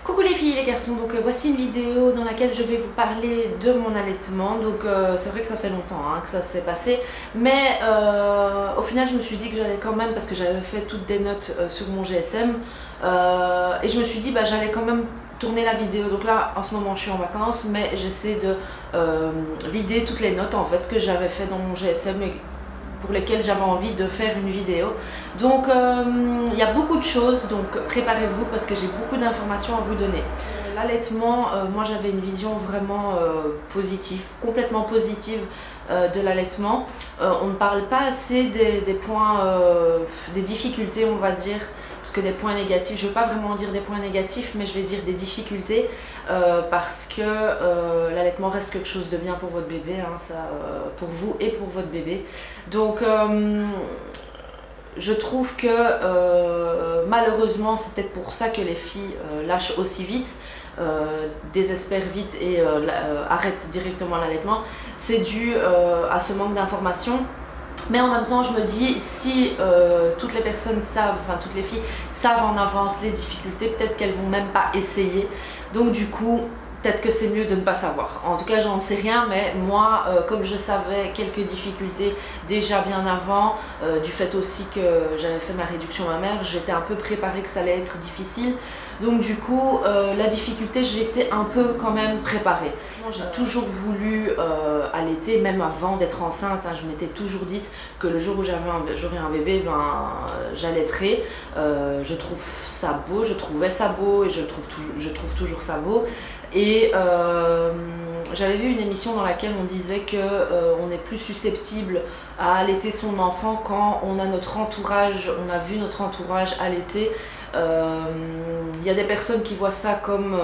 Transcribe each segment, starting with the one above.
Coucou les filles et les garçons, donc voici une vidéo dans laquelle je vais vous parler de mon allaitement. Donc c'est vrai que ça fait longtemps que ça s'est passé, mais au final je me suis dit que j'allais quand même, parce que j'avais fait toutes des notes sur mon GSM, et je me suis dit j'allais quand même tourner la vidéo. Donc là en ce moment je suis en vacances, mais j'essaie de vider toutes les notes en fait que j'avais fait dans mon GSM et pour lesquels j'avais envie de faire une vidéo. Donc il y a beaucoup de choses, donc préparez-vous parce que j'ai beaucoup d'informations à vous donner. L'allaitement, moi j'avais une vision vraiment positive, complètement positive de l'allaitement. On ne parle pas assez des points, des difficultés on va dire, parce que des points négatifs, je ne veux pas vraiment dire des points négatifs, mais je vais dire des difficultés, parce que l'allaitement reste quelque chose de bien pour votre bébé, pour vous et pour votre bébé. Donc je trouve que malheureusement c'est peut-être pour ça que les filles lâchent aussi vite, désespèrent vite et arrêtent directement l'allaitement. C'est dû à ce manque d'information. Mais en même temps, je me dis, si toutes les personnes savent, enfin toutes les filles savent en avance les difficultés, peut-être qu'elles vont même pas essayer. Donc du coup, peut-être que c'est mieux de ne pas savoir. En tout cas, j'en sais rien, mais moi, comme je savais quelques difficultés déjà bien avant, du fait aussi que j'avais fait ma réduction mammaire, j'étais un peu préparée que ça allait être difficile. Donc du coup, la difficulté, j'étais un peu quand même préparée. J'ai toujours voulu allaiter, même avant d'être enceinte. Je m'étais toujours dit que le jour où j'aurais un bébé, j'allaiterai. Je trouve ça beau, je trouvais ça beau et je trouve toujours ça beau. Et j'avais vu une émission dans laquelle on disait qu'on est plus susceptible à allaiter son enfant quand on a notre entourage, on a vu notre entourage allaiter. Il y a des personnes qui voient ça comme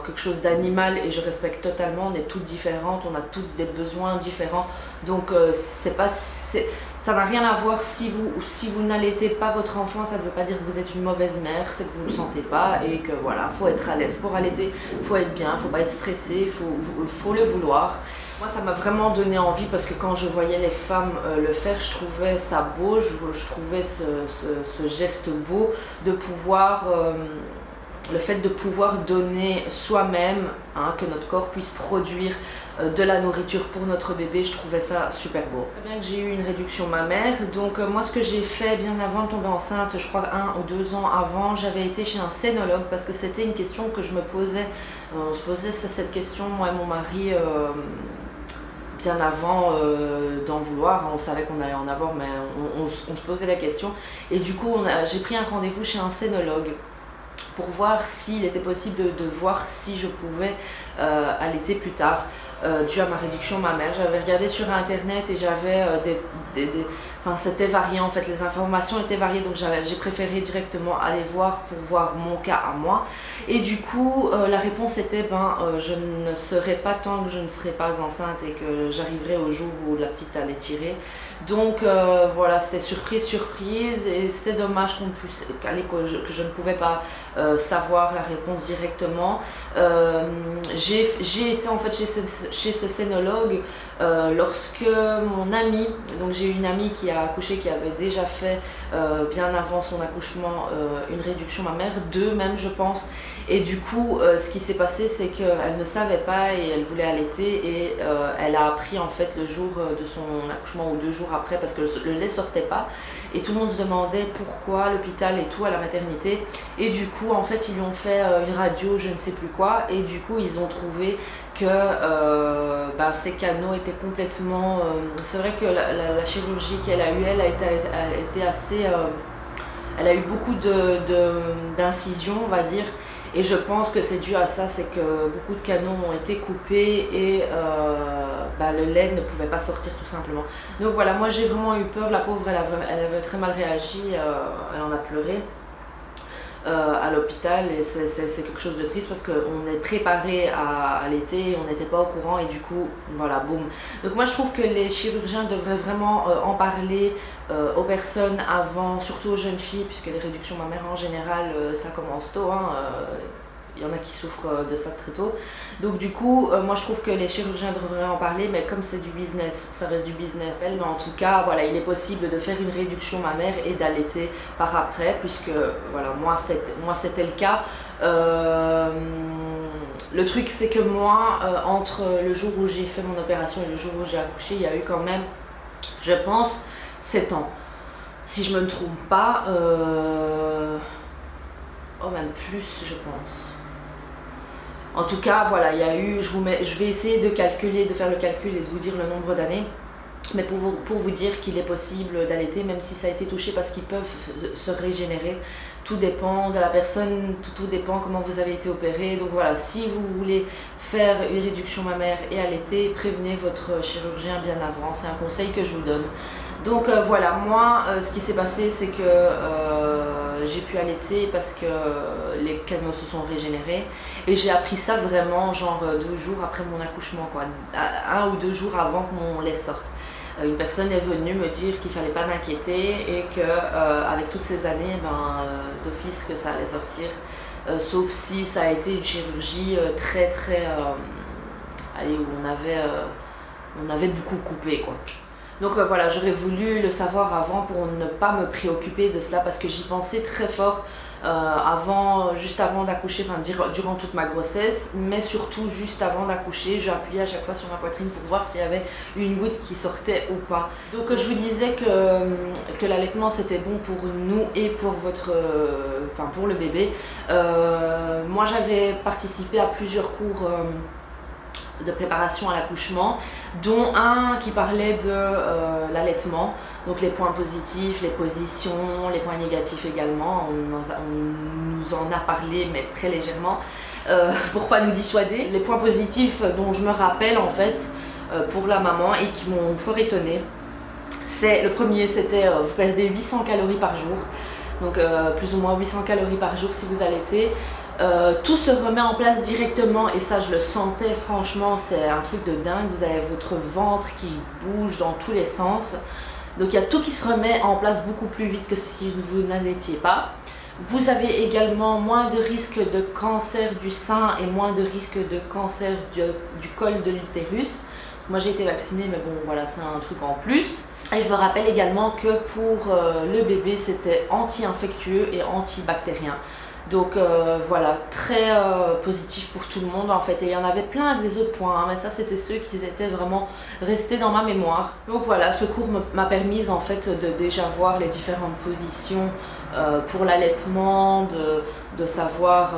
quelque chose d'animal et je respecte totalement. On est toutes différentes, on a toutes des besoins différents, donc ça n'a rien à voir. Si vous n'allaitez pas votre enfant, ça ne veut pas dire que vous êtes une mauvaise mère, c'est que vous ne le sentez pas et que voilà, faut être à l'aise pour allaiter, faut être bien, faut pas être stressé, faut le vouloir. Moi ça m'a vraiment donné envie parce que quand je voyais les femmes le faire, je trouvais ça beau, je trouvais ce geste beau de pouvoir, le fait de pouvoir donner soi-même, que notre corps puisse produire de la nourriture pour notre bébé, je trouvais ça super beau. Très bien que j'ai eu une réduction mammaire, donc moi ce que j'ai fait bien avant de tomber enceinte, je crois 1 ou 2 ans avant, j'avais été chez un scénologue parce que c'était une question que je me posais. On se posait cette question, moi et mon mari, bien avant d'en vouloir. On savait qu'on allait en avoir, mais on se posait la question. Et du coup, j'ai pris un rendez-vous chez un scénologue pour voir s'il était possible de voir si je pouvais allaiter plus tard, dû à ma réduction mammaire. J'avais regardé sur internet et j'avais enfin c'était varié en fait, les informations étaient variées, donc j'ai préféré directement aller voir pour voir mon cas à moi. Et du coup la réponse était je ne serai pas tant que je ne serai pas enceinte et que j'arriverai au jour où la petite allait tirer. Donc voilà, c'était surprise et c'était dommage que je ne pouvais pas savoir la réponse directement. J'ai été en fait chez ce scénologue lorsque mon amie, donc j'ai eu une amie qui a accouché, qui avait déjà fait bien avant son accouchement une réduction mammaire, 2 même je pense. Et du coup ce qui s'est passé, c'est qu'elle ne savait pas et elle voulait allaiter et elle a appris en fait le jour de son accouchement ou 2 jours après, parce que le lait sortait pas et tout le monde se demandait pourquoi, l'hôpital et tout, à la maternité. Et du coup en fait ils lui ont fait une radio, je ne sais plus quoi, et du coup ils ont trouvé que ces canaux étaient complètement... c'est vrai que la chirurgie qu'elle a eue, elle a été assez... elle a eu beaucoup d'incisions, on va dire, et je pense que c'est dû à ça, c'est que beaucoup de canaux ont été coupés et le lait ne pouvait pas sortir tout simplement. Donc voilà, moi j'ai vraiment eu peur, la pauvre elle avait très mal réagi, elle en a pleuré à l'hôpital, et c'est quelque chose de triste parce qu'on est préparé à allaiter, on n'était pas au courant et du coup voilà, boum. Donc moi je trouve que les chirurgiens devraient vraiment en parler aux personnes avant, surtout aux jeunes filles, puisque les réductions mammaires en général ça commence tôt, il y en a qui souffrent de ça très tôt. Donc du coup, moi je trouve que les chirurgiens devraient en parler, mais comme c'est du business, ça reste du business. Mais en tout cas, voilà, il est possible de faire une réduction mammaire et d'allaiter par après, puisque voilà, moi c'était le cas. Le truc c'est que moi, entre le jour où j'ai fait mon opération et le jour où j'ai accouché, il y a eu quand même, je pense, 7 ans. Si je me trompe pas, oh même plus je pense. En tout cas, voilà, il y a eu, je vais essayer de calculer, de faire le calcul et de vous dire le nombre d'années. Mais pour vous dire qu'il est possible d'allaiter, même si ça a été touché, parce qu'ils peuvent se régénérer. Tout dépend de la personne, tout dépend comment vous avez été opéré. Donc voilà, si vous voulez faire une réduction mammaire et allaiter, prévenez votre chirurgien bien avant. C'est un conseil que je vous donne. Donc voilà, moi, ce qui s'est passé, c'est que j'ai pu allaiter parce que les canaux se sont régénérés. Et j'ai appris ça vraiment genre 2 jours après mon accouchement, quoi. 1 ou 2 jours avant que mon lait sorte. Une personne est venue me dire qu'il ne fallait pas m'inquiéter et qu'avec toutes ces années, d'office que ça allait sortir. Sauf si ça a été une chirurgie très allez, où on avait beaucoup coupé, quoi. Donc voilà, j'aurais voulu le savoir avant pour ne pas me préoccuper de cela, parce que j'y pensais très fort juste avant d'accoucher, enfin durant toute ma grossesse, mais surtout juste avant d'accoucher, j'appuyais à chaque fois sur ma poitrine pour voir s'il y avait une goutte qui sortait ou pas. Donc je vous disais que l'allaitement c'était bon pour nous et pour pour le bébé. Moi j'avais participé à plusieurs cours de préparation à l'accouchement, dont un qui parlait de l'allaitement, donc les points positifs, les positions, les points négatifs également. On nous en a parlé, mais très légèrement, pour pas nous dissuader. Les points positifs dont je me rappelle en fait pour la maman et qui m'ont fort étonnée, le premier c'était vous perdez 800 calories par jour, donc plus ou moins 800 calories par jour si vous allaitez. Tout se remet en place directement, et ça je le sentais, franchement c'est un truc de dingue. Vous avez votre ventre qui bouge dans tous les sens, donc il y a tout qui se remet en place beaucoup plus vite que si vous n'allaitiez pas. Vous avez également moins de risque de cancer du sein et moins de risque de cancer du col de l'utérus. Moi j'ai été vaccinée, mais bon voilà, c'est un truc en plus. Et je me rappelle également que pour le bébé c'était anti-infectieux et antibactérien. Donc voilà, très positif pour tout le monde en fait. Et il y en avait plein des autres points, hein, mais ça c'était ceux qui étaient vraiment restés dans ma mémoire. Donc voilà, ce cours m'a permis en fait de déjà voir les différentes positions pour l'allaitement, de savoir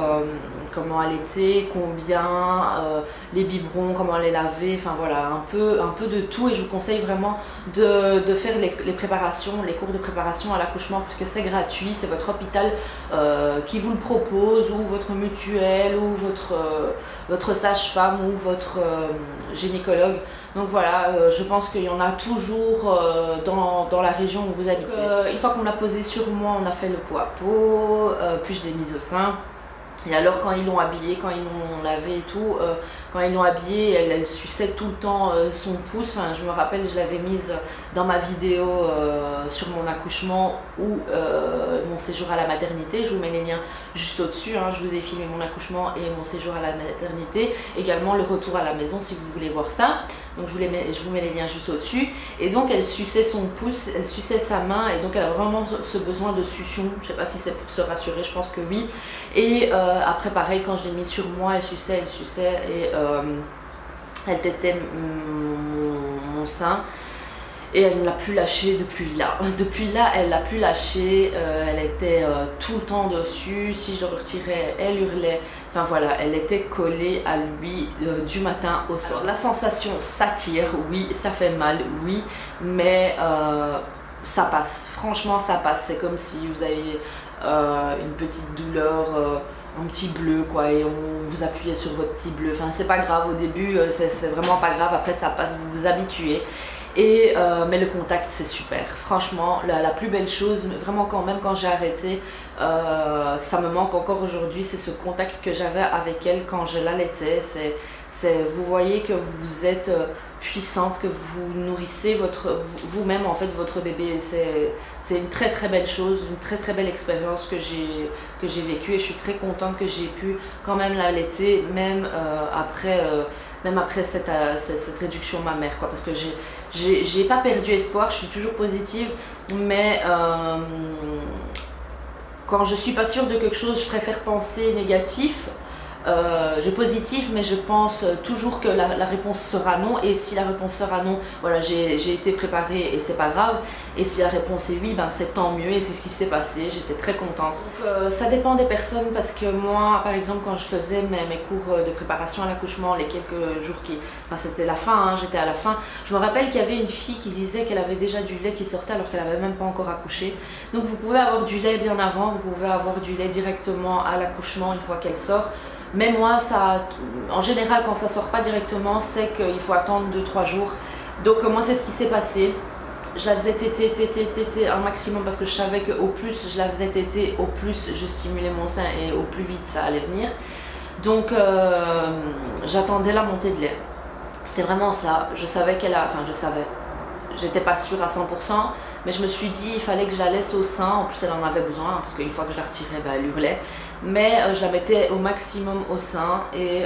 comment allaiter, combien, les biberons, comment les laver, enfin voilà, un peu de tout. Et je vous conseille vraiment de faire les préparations, les cours de préparation à l'accouchement, puisque c'est gratuit, c'est votre hôpital qui vous le propose, ou votre mutuelle, ou votre sage-femme, ou votre gynécologue. Donc voilà, je pense qu'il y en a toujours dans la région où vous habitez. Une fois qu'on l'a posé sur moi, on a fait le pot à pot, puis je l'ai mise au sein. Et alors quand ils l'ont habillée, quand ils l'ont lavée et tout, quand ils l'ont habillée, elle suçait tout le temps son pouce. Enfin, je me rappelle, je l'avais mise dans ma vidéo sur mon accouchement ou mon séjour à la maternité. Je vous mets les liens juste au-dessus, hein. Je vous ai filmé mon accouchement et mon séjour à la maternité. Également le retour à la maison si vous voulez voir ça. Donc je vous mets les liens juste au-dessus. Et donc elle suçait son pouce, elle suçait sa main, et donc elle a vraiment ce besoin de succion. Je sais pas si c'est pour se rassurer, je pense que oui. Et après pareil, quand je l'ai mis sur moi, elle suçait et elle tétait mon sein. Et elle ne l'a plus lâché depuis là. Depuis là, elle l'a plus lâché. Elle était tout le temps dessus. Si je le retirais, elle hurlait. Enfin voilà, elle était collée à lui du matin au soir. La sensation s'attire, oui, ça fait mal, oui, mais ça passe. Franchement, ça passe. C'est comme si vous avez une petite douleur, un petit bleu, quoi, et on vous appuyait sur votre petit bleu. Enfin, c'est pas grave au début, c'est vraiment pas grave. Après, ça passe, vous vous habituez. Mais le contact c'est super, franchement la plus belle chose, vraiment même quand j'ai arrêté, Ça me manque encore aujourd'hui, c'est ce contact que j'avais avec elle quand je l'allaitais. Vous voyez que vous êtes puissante, que vous nourrissez vous-même en fait votre bébé. C'est une très très belle chose, une très très belle expérience que j'ai vécue, et je suis très contente que j'ai pu quand même l'allaiter même après cette réduction mammaire, quoi, parce que j'ai pas perdu espoir, je suis toujours positive, mais quand je suis pas sûre de quelque chose, je préfère penser négatif. Je positive, mais je pense toujours que la réponse sera non, et si la réponse sera non, voilà, j'ai été préparée et c'est pas grave, et si la réponse est oui, ben c'est tant mieux, et c'est ce qui s'est passé, j'étais très contente. Donc, ça dépend des personnes, parce que moi par exemple quand je faisais mes cours de préparation à l'accouchement, les quelques jours enfin c'était la fin, hein, j'étais à la fin, je me rappelle qu'il y avait une fille qui disait qu'elle avait déjà du lait qui sortait alors qu'elle avait même pas encore accouché. Donc vous pouvez avoir du lait bien avant, vous pouvez avoir du lait directement à l'accouchement une fois qu'elle sort. Mais moi, en général, quand ça sort pas directement, c'est qu'il faut attendre 2-3 jours. Donc moi, c'est ce qui s'est passé. Je la faisais téter un maximum, parce que je savais qu'au plus je la faisais téter, au plus je stimulais mon sein et au plus vite ça allait venir. Donc j'attendais la montée de lait. C'était vraiment ça. Je savais j'étais pas sûre à 100%, mais je me suis dit il fallait que je la laisse au sein. En plus elle en avait besoin, parce qu'une fois que je la retirais, elle hurlait. Mais je la mettais au maximum au sein, et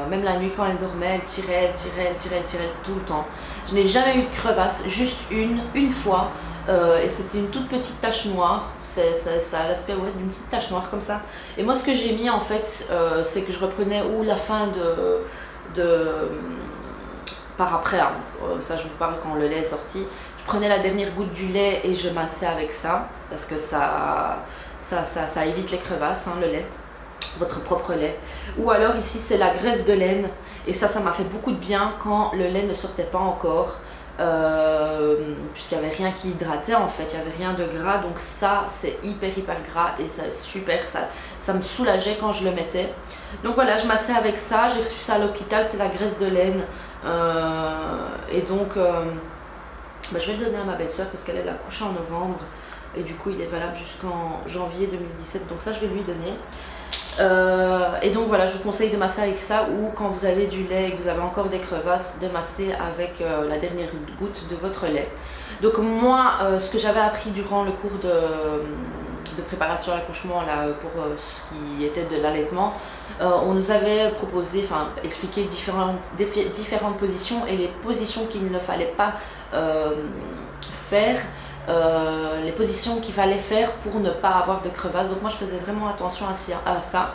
même la nuit quand elle dormait, elle tirait tout le temps. Je n'ai jamais eu de crevasse, juste une fois, et c'était une toute petite tache noire. Ça a l'aspect d'une petite tache noire comme ça. Et moi ce que j'ai mis en fait, c'est que je reprenais la fin par après, hein. Ça je vous parle quand le lait est sorti. Je prenais la dernière goutte du lait et je massais avec ça, parce que ça évite les crevasses, hein, le lait, votre propre lait. Ou alors ici c'est la graisse de laine, et ça m'a fait beaucoup de bien quand le lait ne sortait pas encore, puisqu'il n'y avait rien qui hydratait en fait, il n'y avait rien de gras, donc ça c'est hyper gras, et c'est super, ça me soulageait quand je le mettais. Donc voilà, je massais avec ça, j'ai reçu ça à l'hôpital, c'est la graisse de laine, et donc je vais le donner à ma belle-sœur parce qu'elle a couché en novembre. Et du coup il est valable jusqu'en janvier 2017, donc ça je vais lui donner. Et donc voilà, je vous conseille de masser avec ça, ou quand vous avez du lait et que vous avez encore des crevasses, de masser avec la dernière goutte de votre lait. Donc moi, ce que j'avais appris durant le cours de préparation à l'accouchement, pour ce qui était de l'allaitement, on nous avait proposé, expliqué différentes positions, et les positions qu'il ne fallait pas faire, les positions qu'il fallait faire pour ne pas avoir de crevasse. Donc moi je faisais vraiment attention à ça,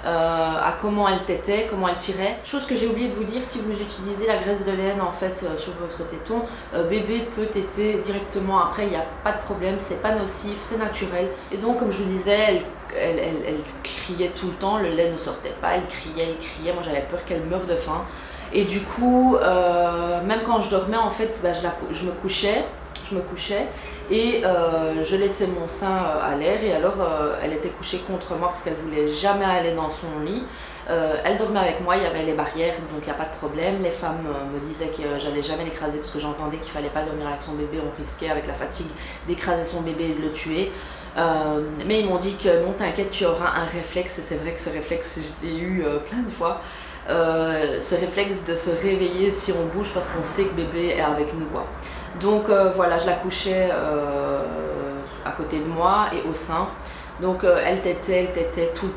à comment elle tétait, comment elle tirait. Chose que j'ai oublié de vous dire, si vous utilisez la graisse de laine en fait sur votre téton, bébé peut téter directement après, il n'y a pas de problème, c'est pas nocif, c'est naturel. Et donc comme je vous disais, elle criait tout le temps, le lait ne sortait pas, elle criait, moi j'avais peur qu'elle meure de faim. Et du coup, même quand je dormais en fait, je me couchais, et je laissais mon sein à l'air, et alors elle était couchée contre moi parce qu'elle voulait jamais aller dans son lit. Elle dormait avec moi, il y avait les barrières, donc il n'y a pas de problème. Les femmes me disaient que j'allais jamais l'écraser, parce que j'entendais qu'il fallait pas dormir avec son bébé, on risquait avec la fatigue d'écraser son bébé et de le tuer. Mais ils m'ont dit que non, t'inquiète, tu auras un réflexe, et c'est vrai que ce réflexe je l'ai eu plein de fois. Ce réflexe de se réveiller si on bouge, parce qu'on sait que bébé est avec nous, quoi. Donc voilà, je la couchais à côté de moi et au sein. Donc elle tétait tout le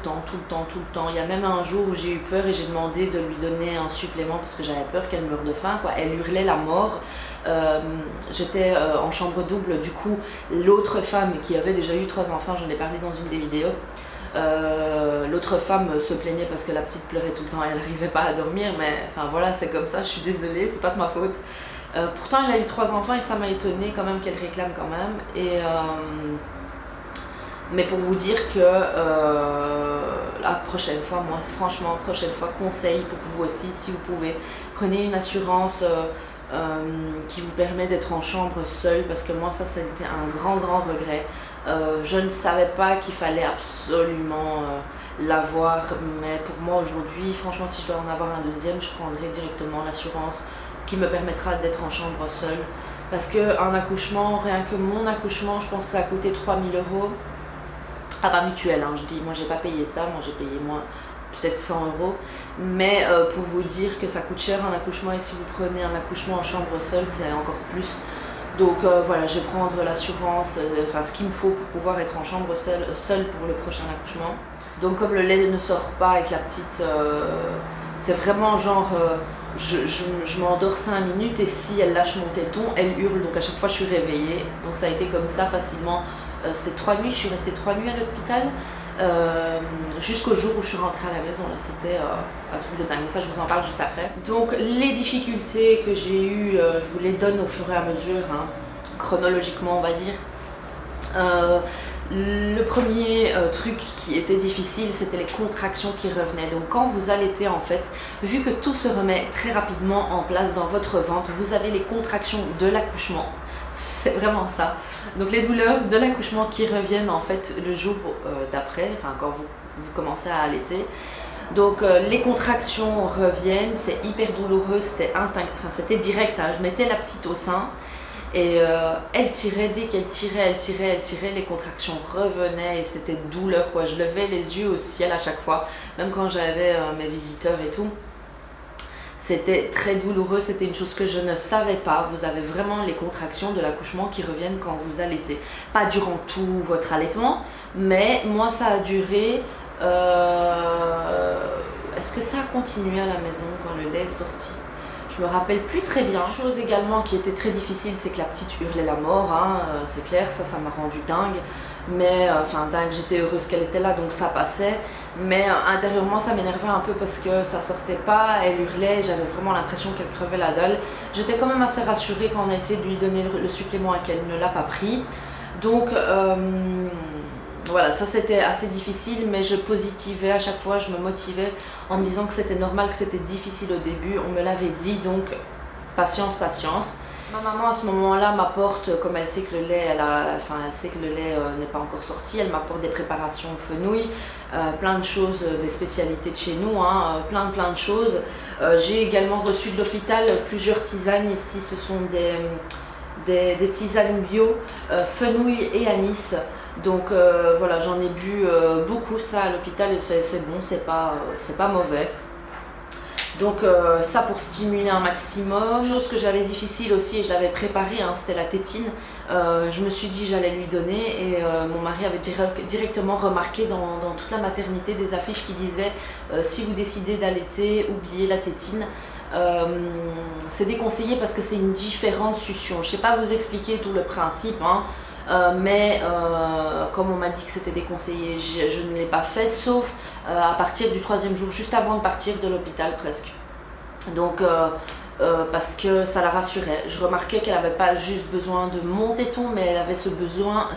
temps. Il y a même un jour où j'ai eu peur et j'ai demandé de lui donner un supplément parce que j'avais peur qu'elle meure de faim, quoi. Elle hurlait la mort. J'étais en chambre double, du coup l'autre femme qui avait déjà eu 3 enfants, j'en ai parlé dans une des vidéos, l'autre femme se plaignait parce que la petite pleurait tout le temps, elle n'arrivait pas à dormir, mais enfin voilà, c'est comme ça, je suis désolée, c'est pas de ma faute. Pourtant elle a eu 3 enfants et ça m'a étonnée quand même qu'elle réclame quand même. Et mais pour vous dire que la prochaine fois, moi franchement, conseil pour vous aussi, si vous pouvez, prenez une assurance qui vous permet d'être en chambre seule, parce que moi ça a été un grand regret. Je ne savais pas qu'il fallait absolument l'avoir, mais pour moi aujourd'hui, franchement, si je dois en avoir un deuxième, je prendrai directement l'assurance qui me permettra d'être en chambre seule, parce qu'un accouchement, rien que mon accouchement, je pense que ça a coûté 3 000 €. Ah pas mutuelle, hein, je dis, moi j'ai pas payé ça, moi j'ai payé moins, peut-être 100 euros. Mais pour vous dire que ça coûte cher un accouchement et si vous prenez un accouchement en chambre seule, c'est encore plus. Donc voilà, je vais prendre l'assurance, enfin ce qu'il me faut pour pouvoir être en chambre seule pour le prochain accouchement. Donc comme le lait ne sort pas avec la petite, c'est vraiment genre, je m'endors 5 minutes et si elle lâche mon téton, elle hurle, donc à chaque fois je suis réveillée. Donc ça a été comme ça facilement, c'était 3 nuits, je suis restée 3 nuits à l'hôpital. Jusqu'au jour où je suis rentrée à la maison, là c'était un truc de dingue, ça je vous en parle juste après. Donc les difficultés que j'ai eues, je vous les donne au fur et à mesure, hein, chronologiquement on va dire. Le premier truc qui était difficile, c'était les contractions qui revenaient. Donc quand vous allaitez en fait, vu que tout se remet très rapidement en place dans votre ventre, vous avez les contractions de l'accouchement. C'est vraiment ça. Donc les douleurs de l'accouchement qui reviennent en fait le jour d'après, enfin quand vous commencez à allaiter. Donc les contractions reviennent, c'est hyper douloureux, c'était direct, hein. Je mettais la petite au sein. Et elle tirait, dès qu'elle tirait, les contractions revenaient et c'était douleur quoi. Je levais les yeux au ciel à chaque fois, même quand j'avais mes visiteurs et tout. C'était très douloureux, c'était une chose que je ne savais pas. Vous avez vraiment les contractions de l'accouchement qui reviennent quand vous allaitez. Pas durant tout votre allaitement, mais moi ça a duré... Est-ce que ça a continué à la maison quand le lait est sorti? Je me rappelle plus très bien. Chose également qui était très difficile, c'est que la petite hurlait la mort, hein, c'est clair, ça m'a rendu dingue. Mais enfin dingue, j'étais heureuse qu'elle était là, donc ça passait. Mais intérieurement, ça m'énervait un peu parce que ça sortait pas, elle hurlait, j'avais vraiment l'impression qu'elle crevait la dalle. J'étais quand même assez rassurée quand on a essayé de lui donner le supplément et qu'elle ne l'a pas pris. Donc voilà, ça c'était assez difficile, mais je positivais à chaque fois, je me motivais en me disant que c'était normal, que c'était difficile au début, on me l'avait dit, donc patience, patience. Ma maman à ce moment-là m'apporte, comme elle sait que le lait, elle sait que le lait n'est pas encore sorti, elle m'apporte des préparations fenouil, plein de choses, des spécialités de chez nous, hein, plein de choses. J'ai également reçu de l'hôpital plusieurs tisanes, ici ce sont des tisanes bio, fenouil et anis. Donc voilà, j'en ai bu beaucoup ça à l'hôpital et c'est bon, c'est pas mauvais. Donc ça pour stimuler un maximum. Chose que j'avais difficile aussi et je l'avais préparée, hein, c'était la tétine. Je me suis dit j'allais lui donner et mon mari avait directement remarqué dans toute la maternité des affiches qui disaient si vous décidez d'allaiter, oubliez la tétine. C'est déconseillé parce que c'est une différente succion. Je ne sais pas vous expliquer tout le principe, hein. Mais comme on m'a dit que c'était déconseillé, je ne l'ai pas fait, sauf à partir du 3e jour, juste avant de partir de l'hôpital presque. Donc parce que ça la rassurait. Je remarquais qu'elle n'avait pas juste besoin de mon téton, mais elle avait ce besoin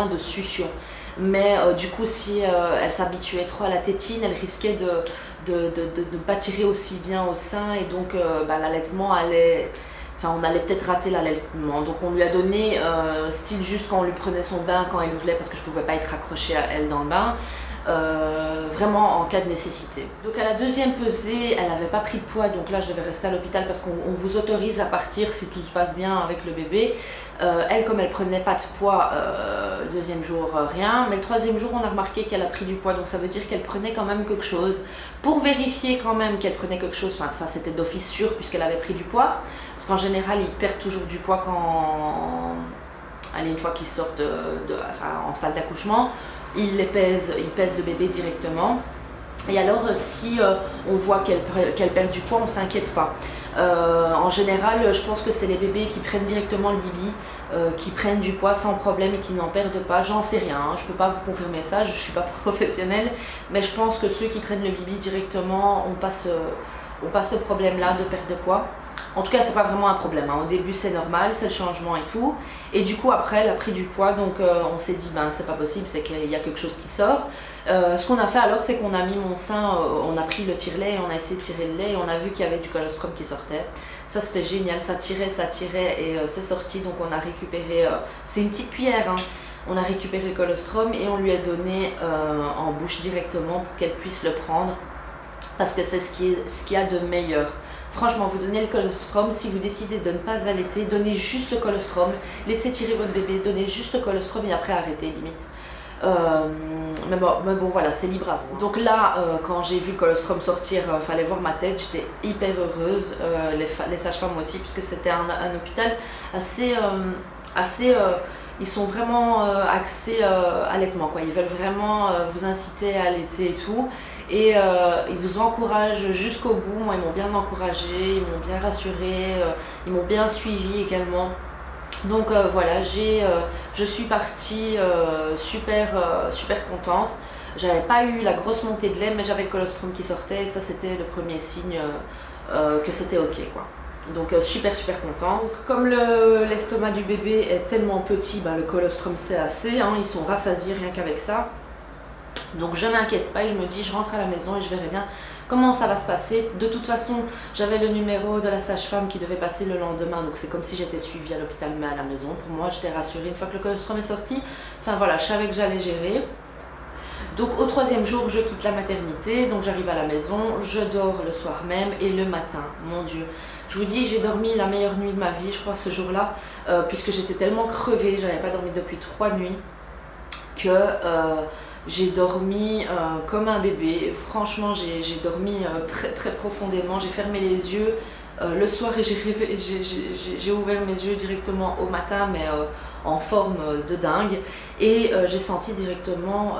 de succion. Mais du coup, si elle s'habituait trop à la tétine, elle risquait de ne pas tirer aussi bien au sein et donc l'allaitement allait... Enfin, on allait peut-être rater l'allaitement. Donc on lui a donné, style juste quand on lui prenait son bain, quand elle hurlait, parce que je ne pouvais pas être accrochée à elle dans le bain, vraiment en cas de nécessité. Donc à la 2e pesée, elle n'avait pas pris de poids, donc là je devais rester à l'hôpital parce qu'on vous autorise à partir si tout se passe bien avec le bébé. Elle, comme elle prenait pas de poids, 2e jour, rien, mais le 3e jour on a remarqué qu'elle a pris du poids, donc ça veut dire qu'elle prenait quand même quelque chose. Pour vérifier quand même qu'elle prenait quelque chose, enfin ça c'était d'office sûr puisqu'elle avait pris du poids, parce qu'en général ils perdent toujours du poids quand, allez, une fois qu'ils sortent en salle d'accouchement, ils pèsent le bébé directement. Et alors si on voit qu'elle perd du poids, on ne s'inquiète pas. En général, je pense que c'est les bébés qui prennent directement le bibi, qui prennent du poids sans problème et qui n'en perdent pas. J'en sais rien, hein. Je ne peux pas vous confirmer ça, je ne suis pas professionnelle, mais je pense que ceux qui prennent le bibi directement n'ont pas ce problème-là de perte de poids. En tout cas, c'est pas vraiment un problème, hein. Au début, c'est normal, c'est le changement et tout. Et du coup, après, elle a pris du poids, donc on s'est dit, c'est pas possible, c'est qu'il y a quelque chose qui sort. Ce qu'on a fait alors, c'est qu'on a mis mon sein, on a pris le tire-lait et on a essayé de tirer le lait et on a vu qu'il y avait du colostrum qui sortait. Ça, c'était génial, ça tirait et c'est sorti, donc on a récupéré, c'est une petite cuillère, hein. On a récupéré le colostrum et on lui a donné en bouche directement pour qu'elle puisse le prendre, parce que c'est ce qu'il y a de meilleur. Franchement, vous donnez le colostrum, si vous décidez de ne pas allaiter, donnez juste le colostrum, laissez tirer votre bébé, donnez juste le colostrum et après arrêtez limite. Mais bon voilà, c'est libre à vous. Donc là, quand j'ai vu le colostrum sortir, fallait voir ma tête, j'étais hyper heureuse, les sages-femmes aussi, puisque c'était un hôpital assez ils sont vraiment axés allaitement, quoi. Ils veulent vraiment vous inciter à allaiter et tout. Et ils vous encouragent jusqu'au bout. Moi, ils m'ont bien encouragée, ils m'ont bien rassurée, ils m'ont bien suivie également. Donc voilà, je suis partie super contente. J'avais pas eu la grosse montée de lait, mais j'avais le colostrum qui sortait et ça c'était le premier signe que c'était ok, quoi. Donc super contente. Comme l'estomac du bébé est tellement petit, le colostrum c'est assez, hein, ils sont rassasiés rien qu'avec ça. Donc je m'inquiète pas et je me dis je rentre à la maison et je verrai bien comment ça va se passer. De toute façon, j'avais le numéro de la sage-femme qui devait passer le lendemain, donc c'est comme si j'étais suivie à l'hôpital mais à la maison. Pour moi, j'étais rassurée une fois que le colostrum est sorti. Enfin voilà, je savais que j'allais gérer. Donc au 3e jour, je quitte la maternité, donc j'arrive à la maison, je dors le soir même et le matin, mon Dieu. Je vous dis, j'ai dormi la meilleure nuit de ma vie, je crois, ce jour-là, puisque j'étais tellement crevée, j'avais pas dormi depuis 3 nuits, que j'ai dormi comme un bébé. Franchement, j'ai dormi très profondément, j'ai fermé les yeux le soir et j'ai ouvert mes yeux directement au matin, mais en forme de dingue. Et j'ai senti directement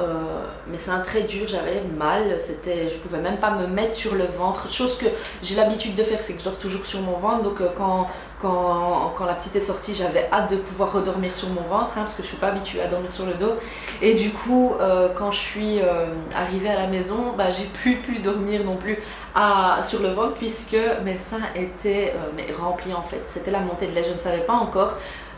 mes seins très durs, j'avais mal, je pouvais même pas me mettre sur le ventre. Chose que j'ai l'habitude de faire, c'est que je dors toujours sur mon ventre, donc quand la petite est sortie, j'avais hâte de pouvoir redormir sur mon ventre, hein, parce que je suis pas habituée à dormir sur le dos. Et du coup, quand je suis arrivée à la maison, j'ai pu dormir non plus sur le ventre, puisque mes seins étaient remplis en fait. C'était la montée de lait, je ne savais pas encore.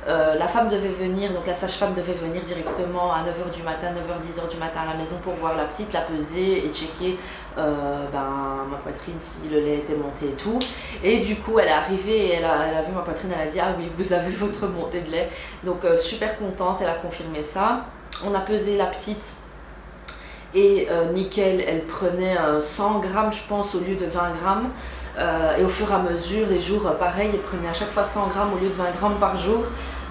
La femme devait venir, donc la sage-femme devait venir directement à 9h du matin, 9h, 10h du matin à la maison pour voir la petite, la peser et checker ma poitrine, si le lait était monté et tout. Et du coup, elle est arrivée et elle a vu ma poitrine, elle a dit « Ah oui, vous avez votre montée de lait ». Donc super contente, elle a confirmé ça. On a pesé la petite et nickel, elle prenait 100 grammes je pense au lieu de 20 grammes. Et au fur et à mesure, les jours, pareil, elle prenait à chaque fois 100 grammes au lieu de 20 grammes par jour.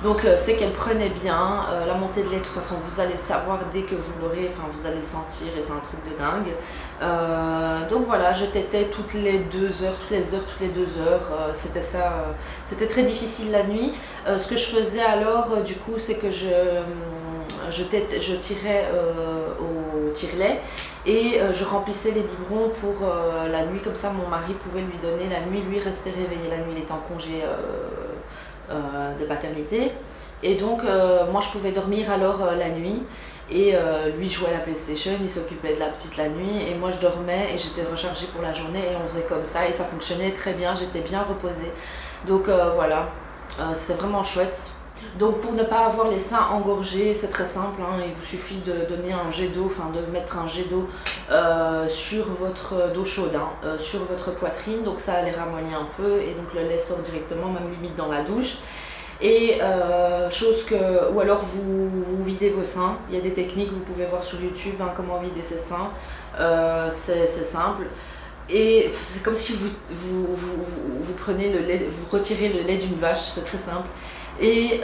Donc c'est qu'elle prenait bien. La montée de lait, de toute façon, vous allez le savoir dès que vous l'aurez, enfin vous allez le sentir et c'est un truc de dingue. Donc voilà, je tétais toutes les 2 heures, toutes les 2 heures. C'était ça, c'était très difficile la nuit. Ce que je faisais alors, du coup, c'est que je tirais au tire-lait et je remplissais les biberons pour la nuit, comme ça mon mari pouvait lui donner la nuit, lui restait réveillé la nuit, il était en congé de paternité et donc moi je pouvais dormir alors la nuit et lui jouait à la PlayStation, il s'occupait de la petite la nuit et moi je dormais et j'étais rechargée pour la journée et on faisait comme ça et ça fonctionnait très bien, j'étais bien reposée. Donc voilà, c'était vraiment chouette. Donc pour ne pas avoir les seins engorgés, c'est très simple, hein, il vous suffit de donner un jet d'eau, enfin de mettre un jet d'eau sur votre d'eau chaude, hein, sur votre poitrine, donc ça les ramollit un peu et donc le lait sort directement, même limite dans la douche. Et ou alors vous videz vos seins, il y a des techniques, vous pouvez voir sur YouTube hein, comment vider ses seins, c'est simple. Et c'est comme si vous prenez le lait, vous retirez le lait d'une vache, c'est très simple. Et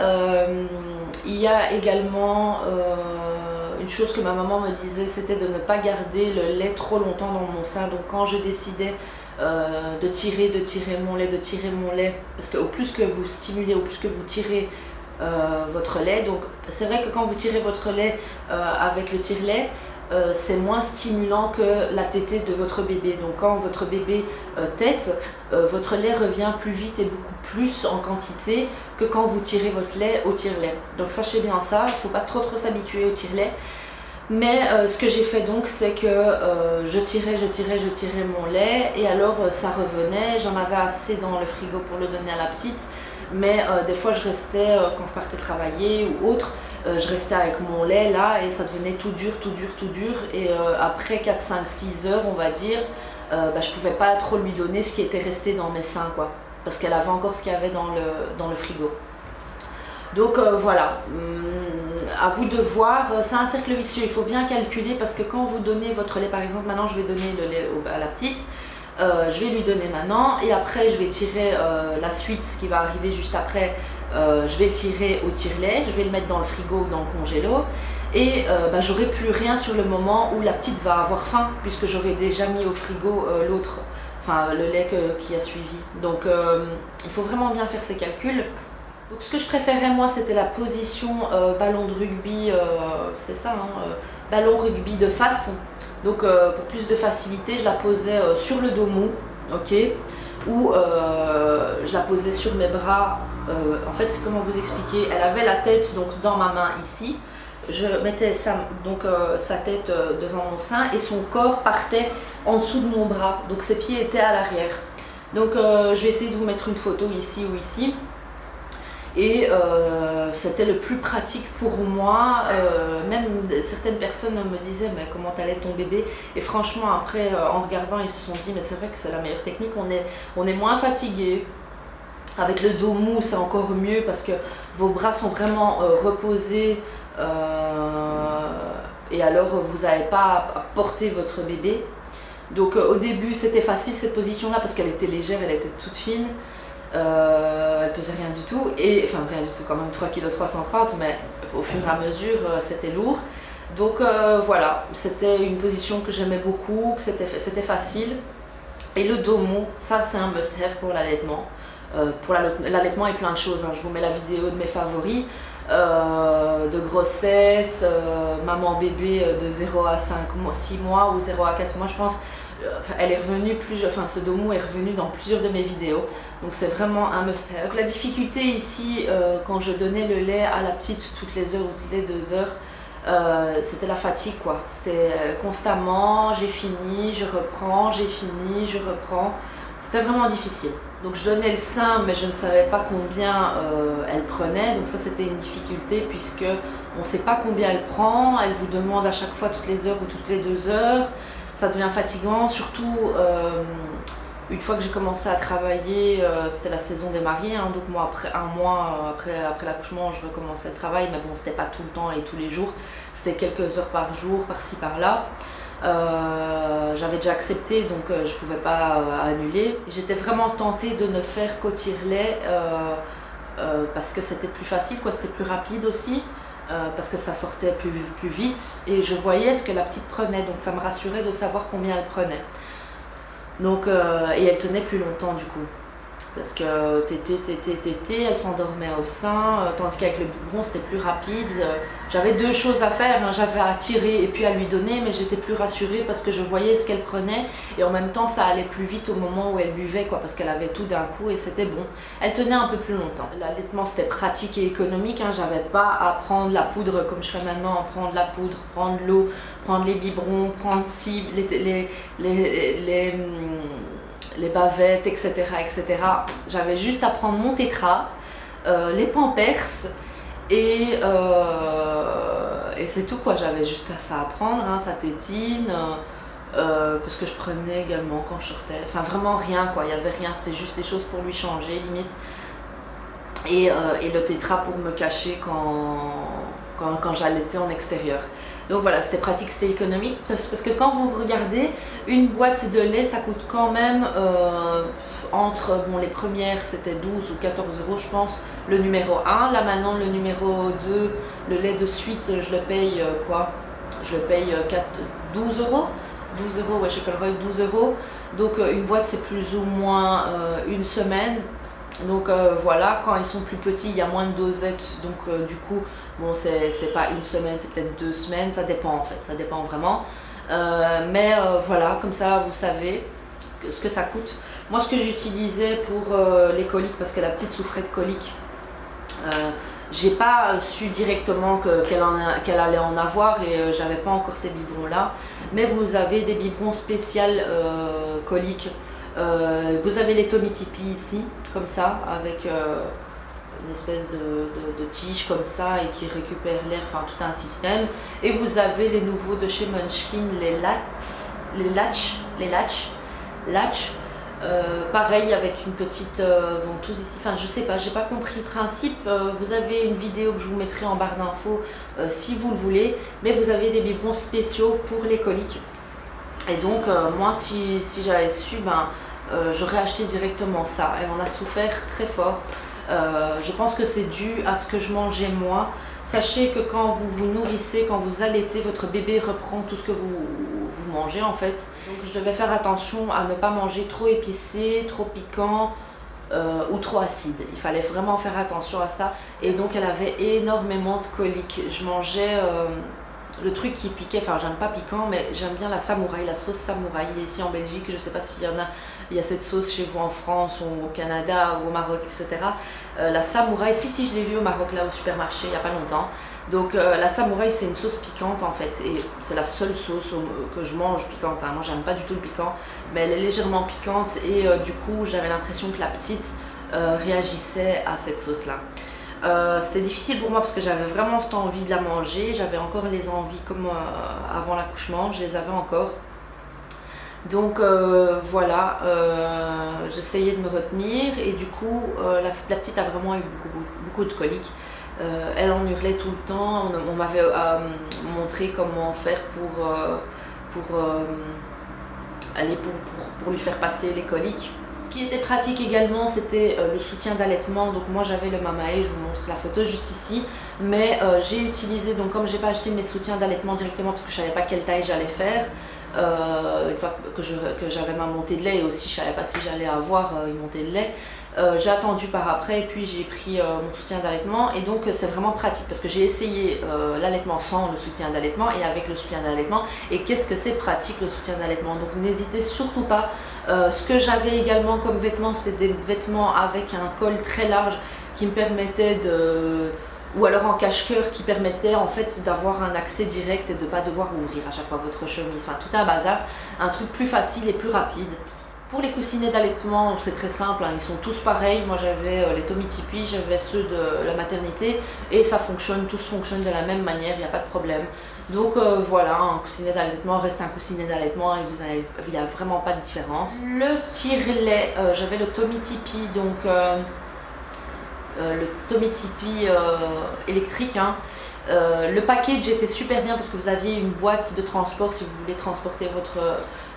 il y a également une chose que ma maman me disait, c'était de ne pas garder le lait trop longtemps dans mon sein. Donc quand je décidais de tirer mon lait, parce qu'au plus que vous stimulez, au plus que vous tirez votre lait, donc c'est vrai que quand vous tirez votre lait avec le tire-lait, c'est moins stimulant que la tétée de votre bébé. Donc quand votre bébé tète, votre lait revient plus vite et beaucoup plus en quantité que quand vous tirez votre lait au tire-lait. Donc sachez bien ça, il ne faut pas trop s'habituer au tire-lait. Mais ce que j'ai fait donc, c'est que je tirais mon lait et alors ça revenait. J'en avais assez dans le frigo pour le donner à la petite. Mais des fois je restais, quand je partais travailler ou autre, je restais avec mon lait là et ça devenait tout dur et après 4, 5, 6 heures on va dire, je pouvais pas trop lui donner ce qui était resté dans mes seins quoi, parce qu'elle avait encore ce qu'il y avait dans le frigo. Donc voilà, à vous de voir, c'est un cercle vicieux, il faut bien calculer parce que quand vous donnez votre lait, par exemple maintenant je vais donner le lait à la petite, je vais lui donner maintenant et après je vais tirer la suite, ce qui va arriver juste après, je vais le tirer au tire-lait, je vais le mettre dans le frigo ou dans le congélo et j'aurai plus rien sur le moment où la petite va avoir faim, puisque j'aurai déjà mis au frigo le lait qui a suivi. Donc il faut vraiment bien faire ses calculs. Donc ce que je préférais moi, c'était la position ballon de rugby, c'était ça, ballon rugby de face. Donc pour plus de facilité, je la posais sur le dos mou, ok, ou je la posais sur mes bras. En fait, comment vous expliquer, elle avait la tête donc dans ma main ici. Je mettais sa tête devant mon sein et son corps partait en dessous de mon bras. Donc ses pieds étaient à l'arrière. Donc je vais essayer de vous mettre une photo ici ou ici. Et c'était le plus pratique pour moi. Même certaines personnes me disaient mais comment t'allais ton bébé, et franchement après en regardant ils se sont dit mais c'est vrai que c'est la meilleure technique, on est moins fatigué. Avec le dos mou c'est encore mieux parce que vos bras sont vraiment reposés et alors vous n'avez pas à porter votre bébé. Donc au début c'était facile cette position là parce qu'elle était légère, elle était toute fine. Elle pesait rien du tout, enfin rien du tout, quand même 3,330 kg, mais au fur et à mesure c'était lourd. Donc voilà, c'était une position que j'aimais beaucoup, que c'était facile. Et le dos mou, ça c'est un must-have pour l'allaitement. Pour l'allaitement et plein de choses, je vous mets la vidéo de mes favoris, de grossesse, maman bébé de 0 à 6 mois ou 0 à 4 mois je pense. Elle est revenue ce dos mou est revenu dans plusieurs de mes vidéos, donc c'est vraiment un must-have. La difficulté ici, quand je donnais le lait à la petite toutes les heures ou toutes les 2 heures, c'était la fatigue quoi. C'était constamment, j'ai fini, je reprends, j'ai fini, je reprends. C'était vraiment difficile. Donc je donnais le sein, mais je ne savais pas combien elle prenait, donc ça c'était une difficulté puisque on ne sait pas combien elle prend. Elle vous demande à chaque fois toutes les heures ou toutes les 2 heures. Ça devient fatigant, surtout une fois que j'ai commencé à travailler, c'était la saison des mariés, donc moi un mois après l'accouchement je recommençais le travail, mais bon c'était pas tout le temps et tous les jours, c'était quelques heures par jour, par-ci par-là. J'avais déjà accepté donc je pouvais pas annuler. J'étais vraiment tentée de ne faire qu'au tire-lait parce que c'était plus facile, c'était plus rapide aussi. Parce que ça sortait plus vite et je voyais ce que la petite prenait, donc ça me rassurait de savoir combien elle prenait. Donc, et elle tenait plus longtemps du coup, parce que tété, elle s'endormait au sein, tandis qu'avec le biberon c'était plus rapide. J'avais 2 choses à faire, j'avais à tirer et puis à lui donner, mais j'étais plus rassurée parce que je voyais ce qu'elle prenait et en même temps ça allait plus vite au moment où elle buvait parce qu'elle avait tout d'un coup et c'était bon. Elle tenait un peu plus longtemps. L'allaitement c'était pratique et économique, j'avais pas à prendre la poudre comme je fais maintenant, prendre la poudre, prendre l'eau, prendre les biberons, prendre les bavettes, etc. J'avais juste à prendre mon tétra, les pampers et c'est tout quoi. J'avais juste ça à prendre, sa tétine, ce que je prenais également quand je sortais. Enfin vraiment rien quoi, il n'y avait rien, c'était juste des choses pour lui changer limite. Et le tétra pour me cacher quand j'allaitais en extérieur. Donc voilà, c'était pratique, c'était économique, parce que quand vous regardez, une boîte de lait, ça coûte quand même les premières c'était 12 ou 14 euros je pense, le numéro 1, là maintenant le numéro 2, le lait de suite, je le paye je le paye 12 euros, 12 euros, ouais, chez Colruyt 12 euros, donc une boîte c'est plus ou moins une semaine. Donc voilà, quand ils sont plus petits, il y a moins de dosettes, donc du coup, bon, c'est pas une semaine, c'est peut-être 2 semaines, ça dépend en fait, ça dépend vraiment. Mais voilà, comme ça, vous savez ce que ça coûte. Moi, ce que j'utilisais pour les coliques, parce que la petite souffrait de coliques, j'ai pas su directement qu'elle allait en avoir et j'avais pas encore ces biberons là, mais vous avez des biberons spéciaux coliques. Vous avez les Tommee Tipeee ici, comme ça, avec une espèce de tige comme ça et qui récupère l'air, enfin tout un système. Et vous avez les nouveaux de chez Munchkin, les Latch, pareil avec une petite ventouse ici, enfin je sais pas, j'ai pas compris le principe. Vous avez une vidéo que je vous mettrai en barre d'infos si vous le voulez, mais vous avez des biberons spéciaux pour les coliques. Et donc moi si j'avais su, j'aurais acheté directement ça. Elle en a souffert très fort. Je pense que c'est dû à ce que je mangeais moi. Sachez que quand vous vous nourrissez, quand vous allaitez, votre bébé reprend tout ce que vous mangez en fait. Donc je devais faire attention à ne pas manger trop épicé, trop piquant ou trop acide. Il fallait vraiment faire attention à ça. Et donc elle avait énormément de coliques. Je mangeais le truc qui piquait, enfin j'aime pas piquant, mais j'aime bien la samouraï, la sauce samouraï. Ici en Belgique, je sais pas s'il y en a, il y a cette sauce chez vous en France ou au Canada ou au Maroc, etc. La samouraï, si je l'ai vue au Maroc là au supermarché il y a pas longtemps. Donc la samouraï c'est une sauce piquante en fait et c'est la seule sauce que je mange piquante. Hein. Moi j'aime pas du tout le piquant, mais elle est légèrement piquante et du coup j'avais l'impression que la petite réagissait à cette sauce là. C'était difficile pour moi parce que j'avais vraiment cette envie de la manger, j'avais encore les envies comme avant l'accouchement, je les avais encore. Donc voilà, j'essayais de me retenir et du coup la petite a vraiment eu beaucoup de coliques. Elle en hurlait tout le temps, on m'avait montré comment faire pour lui faire passer les coliques. Ce qui était pratique également, c'était le soutien d'allaitement. Donc moi j'avais le Mamae, je vous montre la photo juste ici. Mais j'ai utilisé, donc comme j'ai pas acheté mes soutiens d'allaitement directement parce que je savais pas quelle taille j'allais faire, une fois que j'avais ma montée de lait et aussi je savais pas si j'allais avoir une montée de lait, j'ai attendu par après et puis j'ai pris mon soutien d'allaitement et donc c'est vraiment pratique parce que j'ai essayé l'allaitement sans le soutien d'allaitement et avec le soutien d'allaitement et qu'est-ce que c'est pratique le soutien d'allaitement. Donc n'hésitez surtout pas. Ce que j'avais également comme vêtements, c'était des vêtements avec un col très large qui me permettait ou alors en cache-cœur qui permettait en fait d'avoir un accès direct et de ne pas devoir ouvrir à chaque fois votre chemise. Enfin, tout un bazar, un truc plus facile et plus rapide. Pour les coussinets d'allaitement, c'est très simple, hein, ils sont tous pareils. Moi j'avais les Tommee Tippee, j'avais ceux de la maternité et ça fonctionne, tous fonctionnent de la même manière, il n'y a pas de problème. Donc voilà, un coussinet d'allaitement reste un coussinet d'allaitement et il n'y a vraiment pas de différence. Le tire-lait, j'avais le Tommee Tippee, donc le Tommee Tippee électrique. Hein. Le package était super bien parce que vous aviez une boîte de transport si vous voulez transporter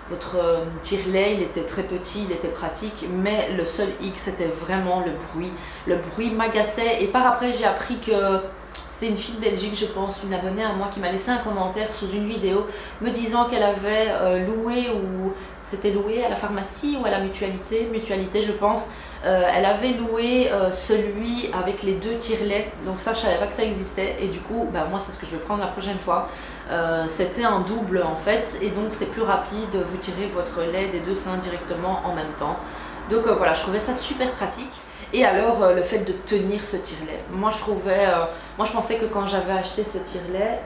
votre tire-lait, il était très petit, il était pratique, mais le seul hic c'était vraiment le bruit. Le bruit m'agaçait et par après j'ai appris que c'était une fille de Belgique, je pense, une abonnée à moi qui m'a laissé un commentaire sous une vidéo me disant qu'elle avait loué ou c'était loué à la pharmacie ou à la mutualité je pense. Elle avait loué celui avec les deux tire-laits, donc ça je savais pas que ça existait et du coup bah, moi c'est ce que je vais prendre la prochaine fois. C'était un double en fait et donc c'est plus rapide, vous tirez votre lait des deux seins directement en même temps. Donc voilà, je trouvais ça super pratique. Et alors le fait de tenir ce tire-lait, moi je pensais que quand j'avais acheté ce tire-lait,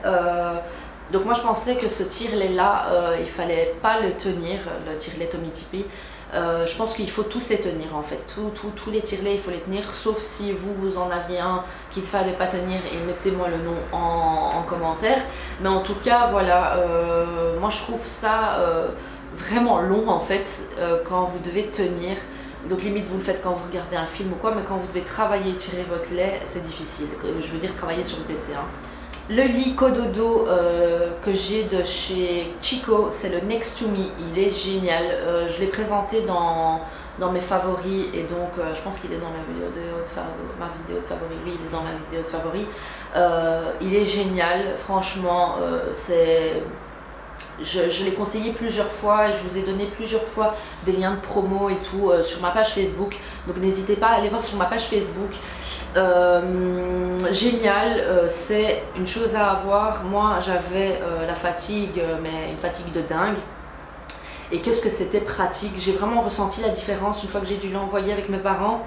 donc moi je pensais que ce tire-lait là, il fallait pas le tenir, le tire-lait Tommee Tippee. Je pense qu'il faut tous les tenir en fait, tous les tire-laits il faut les tenir, sauf si vous en aviez un qu'il ne fallait pas tenir et mettez-moi le nom en commentaire. Mais en tout cas voilà, moi je trouve ça vraiment long en fait quand vous devez tenir. Donc limite vous le faites quand vous regardez un film ou quoi, mais quand vous devez travailler et tirer votre lait, c'est difficile. Je veux dire travailler sur le PC. Hein. Le lit Cododo que j'ai de chez Chico, c'est le Next to Me, il est génial. Je l'ai présenté dans mes favoris et donc je pense qu'il est dans ma vidéo de favoris. Oui, il est dans ma vidéo de favoris. Il est génial, franchement, je l'ai conseillé plusieurs fois et je vous ai donné plusieurs fois des liens de promo et tout sur ma page Facebook. Donc n'hésitez pas à aller voir sur ma page Facebook. Génial, c'est une chose à avoir. Moi j'avais la fatigue, mais une fatigue de dingue. Et qu'est-ce que c'était pratique. J'ai vraiment ressenti la différence une fois que j'ai dû l'envoyer avec mes parents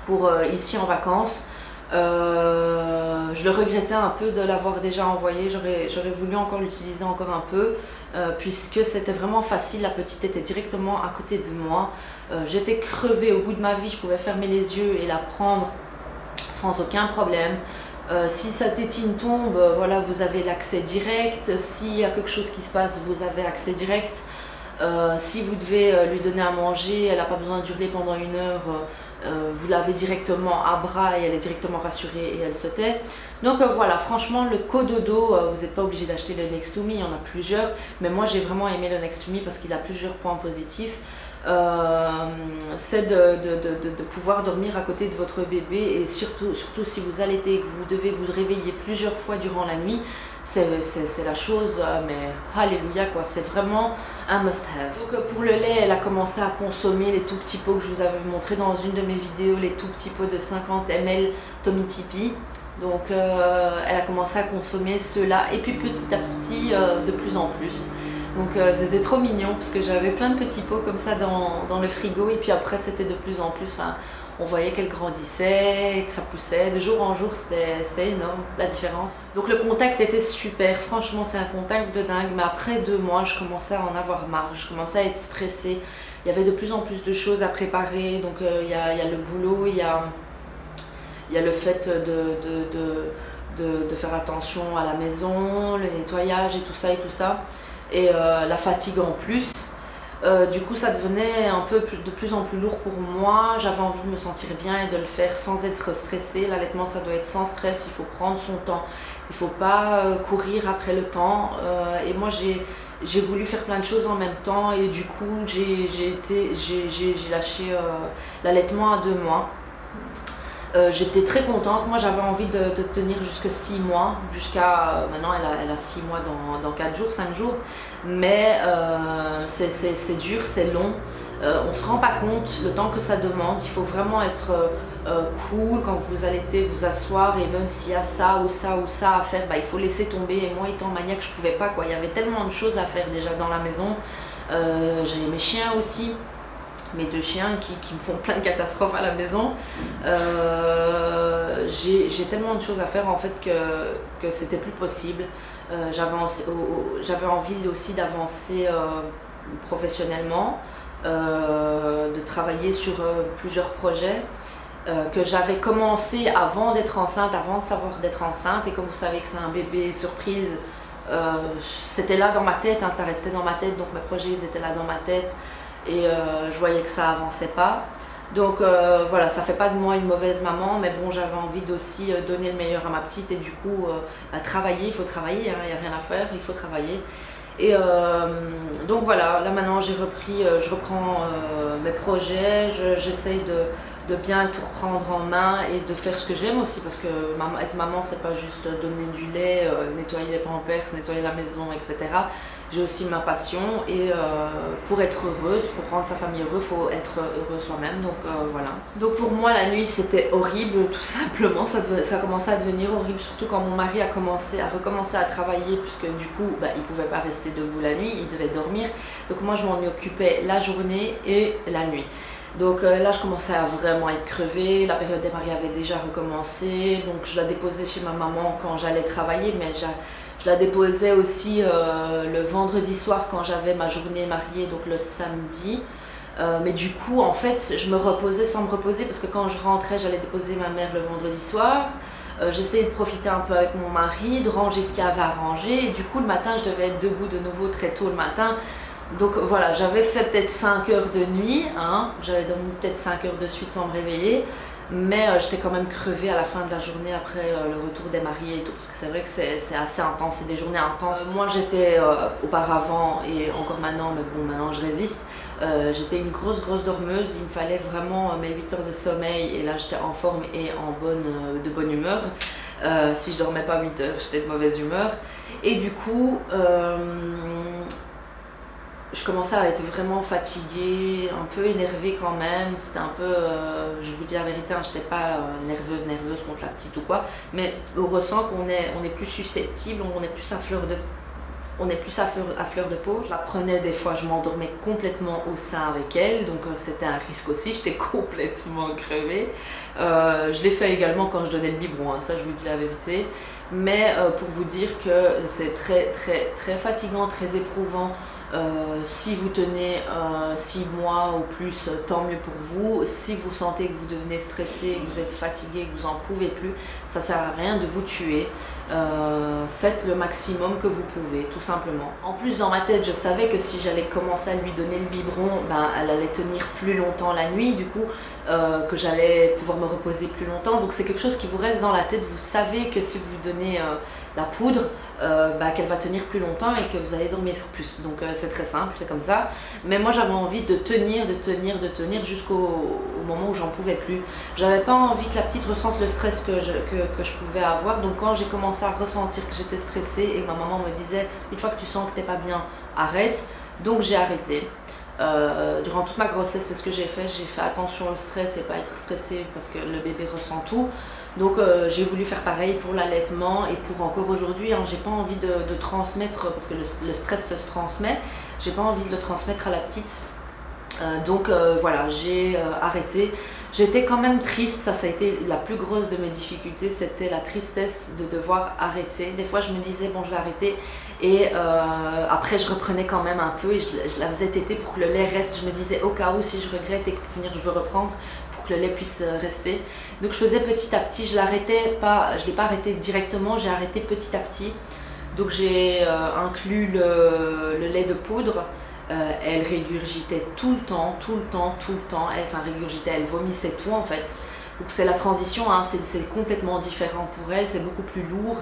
pour ici en vacances. Je le regrettais un peu de l'avoir déjà envoyé, j'aurais voulu encore l'utiliser encore un peu puisque c'était vraiment facile, la petite était directement à côté de moi. J'étais crevée au bout de ma vie, je pouvais fermer les yeux et la prendre sans aucun problème. Si sa tétine tombe, voilà, vous avez l'accès direct. S'il y a quelque chose qui se passe, vous avez accès direct. Si vous devez lui donner à manger, elle n'a pas besoin d'hurler pendant 1 heure. Vous l'avez directement à bras et elle est directement rassurée et elle se tait. Donc voilà, franchement le Cododo, vous n'êtes pas obligé d'acheter le Next to Me, il y en a plusieurs, mais moi j'ai vraiment aimé le Next to Me parce qu'il a plusieurs points positifs. c'est de pouvoir dormir à côté de votre bébé, et surtout si vous allaitez et que vous devez vous réveiller plusieurs fois durant la nuit, c'est la chose, mais alléluia quoi, c'est vraiment un must-have. Donc pour le lait, elle a commencé à consommer les tout petits pots que je vous avais montré dans une de mes vidéos, les tout petits pots de 50 ml Tommee Tippee. Donc elle a commencé à consommer ceux-là, et puis petit à petit de plus en plus. Donc c'était trop mignon parce que j'avais plein de petits pots comme ça dans le frigo, et puis après c'était de plus en plus, on voyait qu'elle grandissait, que ça poussait, de jour en jour, c'était énorme la différence. Donc le contact était super, franchement c'est un contact de dingue, mais après 2 mois je commençais à en avoir marre, je commençais à être stressée, il y avait de plus en plus de choses à préparer, donc il y a le boulot, il y a le fait de faire attention à la maison, le nettoyage et tout ça, et la fatigue en plus. Du coup ça devenait un peu de plus en plus lourd pour moi, j'avais envie de me sentir bien et de le faire sans être stressée. L'allaitement ça doit être sans stress, il faut prendre son temps, il ne faut pas courir après le temps, et moi j'ai voulu faire plein de choses en même temps, et du coup j'ai lâché l'allaitement à 2 mois. J'étais très contente, moi j'avais envie de tenir jusque 6 mois, jusqu'à maintenant elle a 6 mois dans 4 jours, 5 jours, mais c'est dur, c'est long, on ne se rend pas compte le temps que ça demande, il faut vraiment être cool quand vous allaitez, vous asseoir, et même s'il y a ça ou ça ou ça à faire, il faut laisser tomber, et moi étant maniaque je pouvais pas quoi, il y avait tellement de choses à faire déjà dans la maison, j'ai mes chiens aussi. Mes 2 chiens qui me font plein de catastrophes à la maison. J'ai tellement de choses à faire en fait que c'était plus possible. J'avais envie aussi d'avancer professionnellement, de travailler sur plusieurs projets que j'avais commencé avant d'être enceinte, avant de savoir d'être enceinte. Et comme vous savez que c'est un bébé surprise, c'était là dans ma tête, ça restait dans ma tête, donc mes projets ils étaient là dans ma tête. Et je voyais que ça avançait pas, donc voilà, ça fait pas de moi une mauvaise maman, mais bon, j'avais envie d'aussi donner le meilleur à ma petite, et du coup travailler, il faut travailler, il n'y a rien à faire, il faut travailler. Et donc voilà, là maintenant j'ai repris, je reprends mes projets, j'essaye de bien tout reprendre en main et de faire ce que j'aime aussi, parce que être maman c'est pas juste donner du lait, nettoyer les pampers, nettoyer la maison, etc. J'ai aussi ma passion, et pour être heureuse, pour rendre sa famille heureuse, il faut être heureux soi-même, donc voilà. Donc pour moi la nuit c'était horrible, tout simplement, ça commençait à devenir horrible, surtout quand mon mari a recommencé à travailler, puisque du coup il pouvait pas rester debout la nuit, il devait dormir, donc moi je m'en occupais la journée et la nuit. Donc là je commençais à vraiment être crevée, la période des mariés avait déjà recommencé, donc je la déposais chez ma maman quand j'allais travailler, mais je la déposais aussi le vendredi soir quand j'avais ma journée mariée, donc le samedi. Mais du coup en fait je me reposais sans me reposer, parce que quand je rentrais j'allais déposer ma mère le vendredi soir. J'essayais de profiter un peu avec mon mari, de ranger ce qu'il y avait à ranger, et du coup le matin je devais être debout de nouveau très tôt le matin. Donc voilà, j'avais fait peut-être 5 heures de nuit, j'avais dormi peut-être 5 heures de suite sans me réveiller, mais j'étais quand même crevée à la fin de la journée après le retour des mariés et tout, parce que c'est vrai que c'est assez intense, c'est des journées intenses. Moi j'étais auparavant, et encore maintenant, mais bon maintenant je résiste, j'étais une grosse dormeuse, il me fallait vraiment mes 8 heures de sommeil, et là j'étais en forme et de bonne humeur. Si je dormais pas 8 heures, j'étais de mauvaise humeur, et du coup je commençais à être vraiment fatiguée, un peu énervée quand même, c'était un peu, je vous dis la vérité, je n'étais pas nerveuse contre la petite ou quoi, mais on ressent qu'on est plus susceptible, on est plus à fleur de peau. Je la prenais des fois, je m'endormais complètement au sein avec elle, donc c'était un risque aussi, j'étais complètement crevée. Je l'ai fait également quand je donnais le biberon, ça je vous dis la vérité, mais pour vous dire que c'est très fatigant, très éprouvant. Si vous tenez 6 mois ou plus, tant mieux pour vous. Si vous sentez que vous devenez stressé, que vous êtes fatigué, que vous n'en pouvez plus, ça ne sert à rien de vous tuer. Faites le maximum que vous pouvez, tout simplement. En plus, dans ma tête, je savais que si j'allais commencer à lui donner le biberon, elle allait tenir plus longtemps la nuit, du coup, que j'allais pouvoir me reposer plus longtemps. Donc c'est quelque chose qui vous reste dans la tête. Vous savez que si vous lui donnez la poudre, qu'elle va tenir plus longtemps et que vous allez dormir plus. Donc c'est très simple, c'est comme ça. Mais moi j'avais envie de tenir jusqu'au moment où j'en pouvais plus. J'avais pas envie que la petite ressente le stress que je pouvais avoir. Donc quand j'ai commencé à ressentir que j'étais stressée et que ma maman me disait une fois que tu sens que t'es pas bien, arrête. Donc j'ai arrêté. Durant toute ma grossesse, c'est ce que j'ai fait attention au stress et pas être stressée parce que le bébé ressent tout. Donc j'ai voulu faire pareil pour l'allaitement et pour encore aujourd'hui, hein, j'ai pas envie de transmettre, parce que le stress se transmet, j'ai pas envie de le transmettre à la petite. Donc voilà, j'ai arrêté. J'étais quand même triste, ça a été la plus grosse de mes difficultés, c'était la tristesse de devoir arrêter. Des fois je me disais bon je vais arrêter et après je reprenais quand même un peu et je la faisais téter pour que le lait reste. Je me disais au cas où si je regrette et que je veux reprendre, pour que le lait puisse rester. Donc je faisais petit à petit, je l'ai pas arrêté directement, j'ai arrêté petit à petit. Donc j'ai inclus le lait de poudre. Elle régurgitait tout le temps. Elle vomissait tout en fait. Donc c'est la transition, hein, c'est complètement différent pour elle, c'est beaucoup plus lourd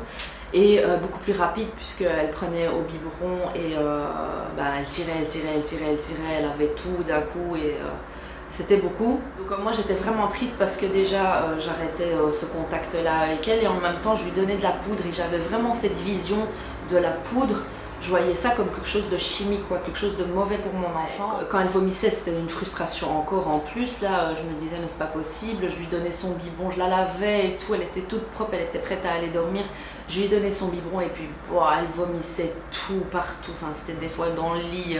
et beaucoup plus rapide puisqu'elle prenait au biberon et elle tirait, elle avait tout d'un coup et c'était beaucoup. Donc moi j'étais vraiment triste parce que déjà j'arrêtais ce contact là avec elle et en même temps je lui donnais de la poudre et j'avais vraiment cette vision de la poudre. Je voyais ça comme quelque chose de chimique, quoi, quelque chose de mauvais pour mon enfant. Quand elle vomissait, c'était une frustration encore en plus. Là, je me disais, mais c'est pas possible. Je lui donnais son biberon, je la lavais et tout. Elle était toute propre, elle était prête à aller dormir. Je lui donnais son biberon et puis elle vomissait tout partout. Enfin, c'était des fois dans le lit,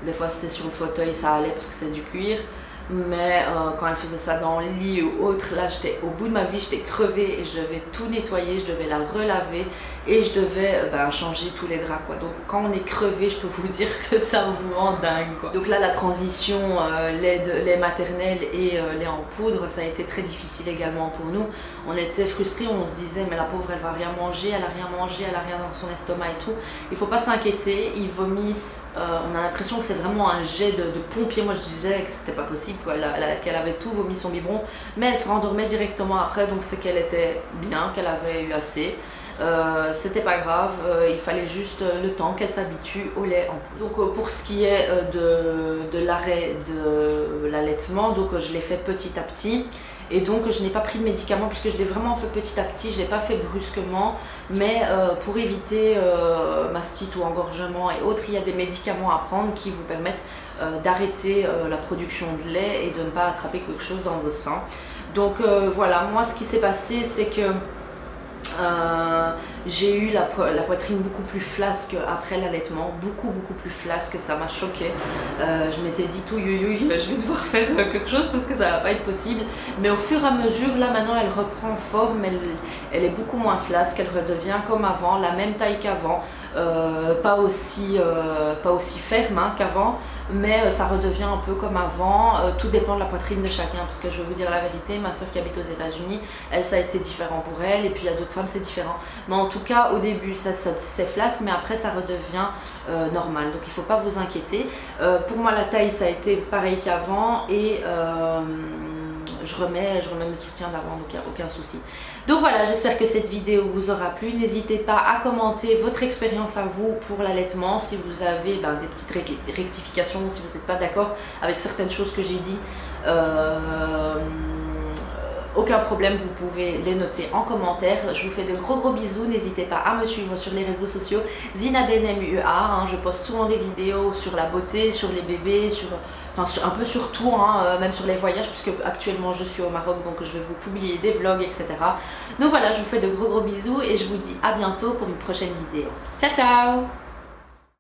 des fois c'était sur le fauteuil, ça allait parce que c'est du cuir. Mais quand elle faisait ça dans le lit ou autre, là j'étais au bout de ma vie, j'étais crevée et je devais tout nettoyer, je devais la relaver et je devais changer tous les draps quoi. Donc quand on est crevé, je peux vous dire que ça vous rend dingue quoi. Donc là la transition lait maternel et lait en poudre, ça a été très difficile également pour nous. On était frustrés, on se disait mais la pauvre elle va rien manger, elle a rien dans son estomac et tout. Il faut pas s'inquiéter, ils vomissent, on a l'impression que c'est vraiment un jet de pompier. Moi je disais que c'était pas possible. Qu'elle avait tout vomi son biberon, mais elle se rendormait directement après, donc c'est qu'elle était bien, qu'elle avait eu assez. C'était pas grave, il fallait juste le temps qu'elle s'habitue au lait en poudre. Donc pour ce qui est de l'arrêt de l'allaitement, donc je l'ai fait petit à petit. Et donc je n'ai pas pris de médicaments puisque je l'ai vraiment fait petit à petit, je ne l'ai pas fait brusquement, mais pour éviter mastite ou engorgement et autres, il y a des médicaments à prendre qui vous permettent d'arrêter la production de lait et de ne pas attraper quelque chose dans vos seins. Donc voilà, moi ce qui s'est passé c'est que j'ai eu la poitrine beaucoup plus flasque après l'allaitement, beaucoup plus flasque, ça m'a choquée. Je m'étais dit tout je vais devoir faire quelque chose parce que ça va pas être possible. Mais au fur et à mesure, là maintenant elle reprend forme, elle est beaucoup moins flasque, elle redevient comme avant, la même taille qu'avant, pas aussi ferme hein, qu'avant. Mais ça redevient un peu comme avant, tout dépend de la poitrine de chacun parce que je vais vous dire la vérité, ma soeur qui habite aux États-Unis, elle ça a été différent pour elle et puis il y a d'autres femmes c'est différent. Mais en tout cas au début c'est flasque mais après ça redevient normal, donc il ne faut pas vous inquiéter. Pour moi la taille ça a été pareil qu'avant et je remets mes soutiens d'avant, donc il n'y a aucun souci. Donc voilà, j'espère que cette vidéo vous aura plu. N'hésitez pas à commenter votre expérience à vous pour l'allaitement, si vous avez des petites rectifications, si vous n'êtes pas d'accord avec certaines choses que j'ai dit. Aucun problème, vous pouvez les noter en commentaire. Je vous fais de gros bisous, n'hésitez pas à me suivre sur les réseaux sociaux. ZinaBenMUA, hein, je poste souvent des vidéos sur la beauté, sur les bébés, un peu sur tout, hein, même sur les voyages, puisque actuellement je suis au Maroc, donc je vais vous publier des vlogs, etc. Donc voilà, je vous fais de gros bisous et je vous dis à bientôt pour une prochaine vidéo. Ciao ciao!